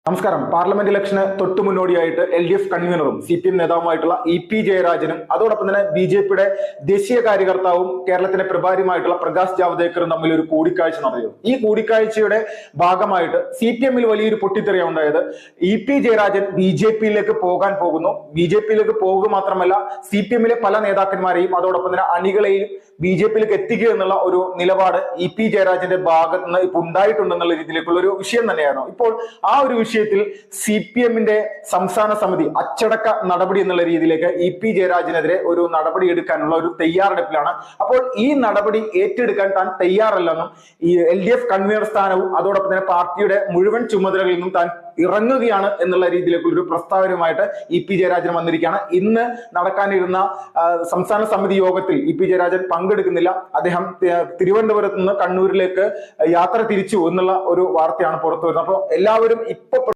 നമസ്കാരം. പാർലമെന്റ് ഇലക്ഷന് തൊട്ടു മുന്നോടിയായിട്ട് LDF കൺവീനറും CPM നേതാവുമായിട്ടുള്ള EP ജയരാജനും അതോടൊപ്പം തന്നെ BJPയുടെ ദേശീയ കാര്യകർത്താവും കേരളത്തിന്റെ പ്രഭാരിയുമായിട്ടുള്ള പ്രകാശ് ജാവ്ദേക്കറും തമ്മിൽ ഒരു കൂടിക്കാഴ്ച നടന്നു. ഈ കൂടിക്കാഴ്ചയുടെ ഭാഗമായിട്ട് CPMൽ വലിയൊരു പൊട്ടിത്തെറിയാണ് ഉണ്ടായത്. EP ജയരാജൻ BJPയിലേക്ക് പോകാൻ പോകുന്നു. BJPയിലേക്ക് പോകുക മാത്രമല്ല, CPMലെ പല നേതാക്കന്മാരെയും അതോടൊപ്പം തന്നെ അണികളെയും BJPയിലേക്ക് എത്തിക്കുക എന്നുള്ള ഒരു നിലപാട് EP ജയരാജന്റെ ഭാഗത്ത് നിന്ന് ഇപ്പൊ ഉണ്ടായിട്ടുണ്ടെന്നുള്ള രീതിയിലേക്കുള്ള ഒരു വിഷയം തന്നെയായിരുന്നു. ഇപ്പോൾ ആ ഒരു വിഷയത്തിൽ CPMന്റെ സംസ്ഥാന സമിതി അച്ചടക്ക നടപടി എന്നുള്ള രീതിയിലേക്ക് EP ജയരാജനെതിരെ ഒരു നടപടി എടുക്കാനുള്ള ഒരു തയ്യാറെടുപ്പിലാണ്. അപ്പോൾ ഈ നടപടി ഏറ്റെടുക്കാൻ താൻ തയ്യാറല്ലെന്നും ഈ LDF കൺവീനർ സ്ഥാനവും അതോടൊപ്പം തന്നെ പാർട്ടിയുടെ മുഴുവൻ ചുമതലകളിൽ നിന്നും താൻ ഇറങ്ങുകയാണ് എന്നുള്ള രീതിയിലേക്കുള്ള ഒരു പ്രസ്താവനയുമായിട്ട് EP ജയരാജൻ വന്നിരിക്കുകയാണ്. ഇന്ന് നടക്കാനിരുന്ന സംസ്ഥാന സമിതി യോഗത്തിൽ EP ജയരാജൻ പങ്കെടുക്കുന്നില്ല. അദ്ദേഹം തിരുവനന്തപുരത്ത് നിന്ന് കണ്ണൂരിലേക്ക് യാത്ര തിരിച്ചു എന്നുള്ള ഒരു വാർത്തയാണ് പുറത്തു വരുന്നത്. അപ്പോൾ എല്ലാവരും ഇപ്പൊ